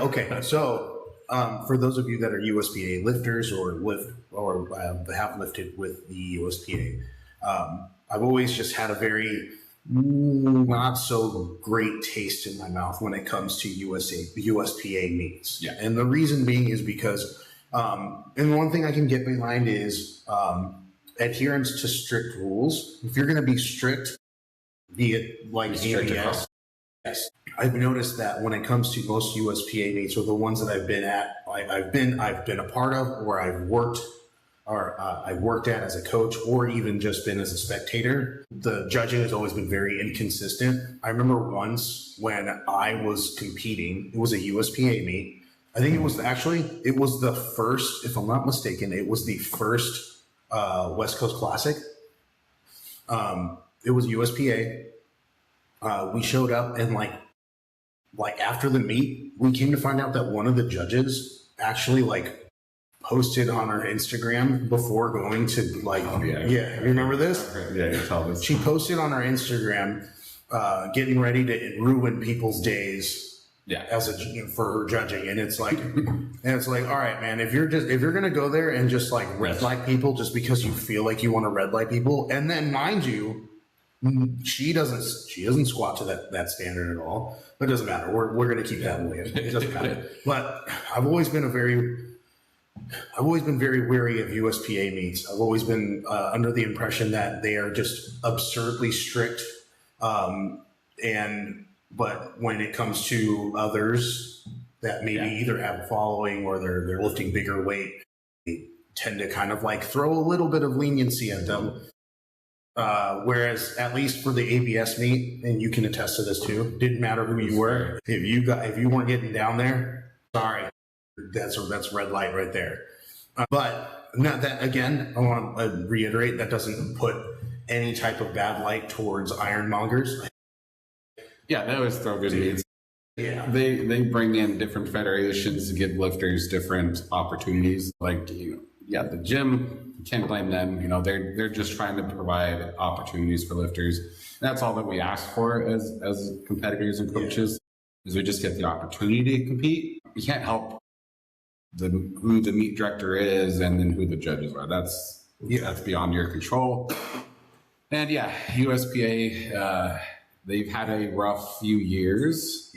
Okay. So for those of you that are USPA lifters or have lifted with the USPA, I've always just had a very not so great taste in my mouth when it comes to USPA meets. Yeah. And the reason being is because, and one thing I can get behind is adherence to strict rules. If you're going to be strict, be it like ABS, yes. I've noticed that when it comes to most USPA meets or the ones that I've been at, I've been a part of, or I've worked at as a coach, or even just been as a spectator, the judging has always been very inconsistent. I remember once when I was competing, it was a USPA meet. I think it was the first, if I'm not mistaken, it was the first West Coast Classic. It was USPA. We showed up and like after the meet, we came to find out that one of the judges actually posted on her Instagram before going to you remember this? Yeah, you tell us. She posted on her Instagram, getting ready to ruin people's days. Yeah, for her judging, and it's like, all right, man, if you're gonna go there and just red light people just because you feel like you want to red light people, and then mind you, she doesn't squat to that standard at all. But it doesn't matter. We're gonna keep that way. It doesn't matter. But I've always been very wary of USPA meets. I've always been under the impression that they are just absurdly strict. But when it comes to others that maybe either have a following or they're lifting bigger weight, they tend to kind of throw a little bit of leniency at them. Whereas at least for the ABS meet, and you can attest to this too, didn't matter who you were. If you weren't getting down there, sorry, that's red light right there. But not that, again, I want to reiterate, that doesn't put any type of bad light towards ironmongers. Yeah, they always throw good meets. Yeah, they bring in different federations to give lifters different opportunities. The gym, you can't blame them. They're just trying to provide opportunities for lifters. And that's all that we ask for as competitors and coaches, is we just get the opportunity to compete. You can't help who the meet director is and then who the judges are. That's beyond your control. And USPA, they've had a rough few years,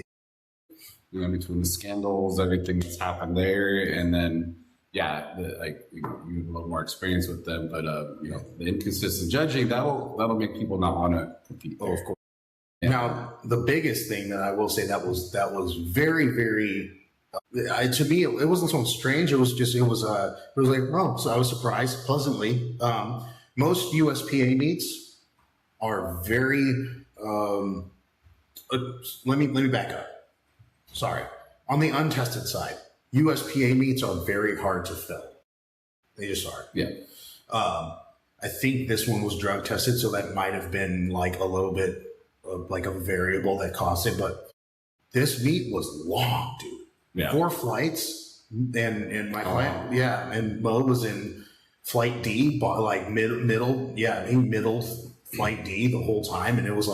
between the scandals, everything that's happened there, and then you have a little more experience with them. But the inconsistent judging, that'll make people not want to compete. Oh, of course. Yeah. Now, the biggest thing that I will say that was very, very. To me, it wasn't so strange. It was so I was surprised pleasantly. Most USPA meets are very. Let me back up. Sorry. On the untested side, USPA meets are very hard to fill. They just are. Yeah. I think this one was drug tested, so that might have been a little bit of a variable that caused it. But this meet was long, dude. Yeah. 4 flights, and my client, and Mo was in flight D, but middle flight D the whole time, and it was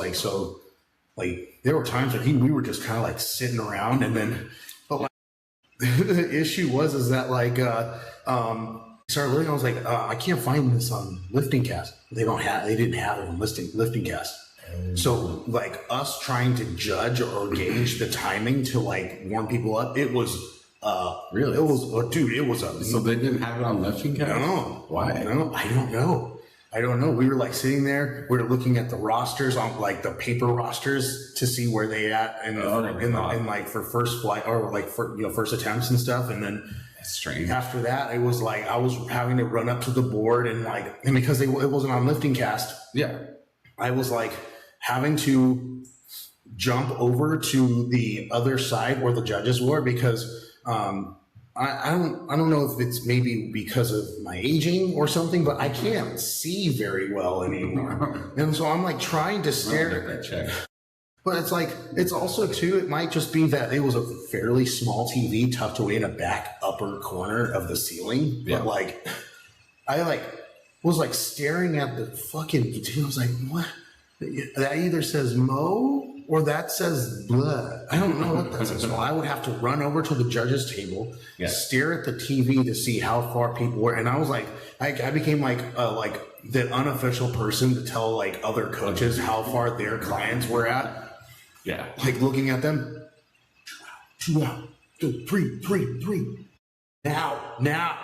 there were times that we were just kind of sitting around, and then the issue was that started looking. I was like, I can't find this on Lifting Cast. They didn't have it on Lifting Cast. So us trying to judge or gauge the timing to warm people up, it was really, it was so they didn't have it on Lifting Cast? No. Why? No, I don't know. We were sitting there. We were looking at the rosters on the paper rosters to see where they at for first flight or first attempts and stuff. And then that's strange. After that, it was I was having to run up to the board and because it wasn't on Lifting Cast. Yeah, I was having to jump over to the other side where the judges were because I don't know if it's maybe because of my aging or something, but I can't see very well anymore. And so I'm trying to stare at that. But it's also too, it might just be that it was a fairly small TV tucked away in a back upper corner of the ceiling. Yeah. But I was staring at the fucking, I was like, what? That either says Mo or that says blah. I don't know what that says. So I would have to run over to the judges table, stare at the TV to see how far people were. And I was like, I became like the unofficial person to tell like other coaches how far their clients were at. Yeah. Like looking at them. 2 out, 2 out, 3. Now.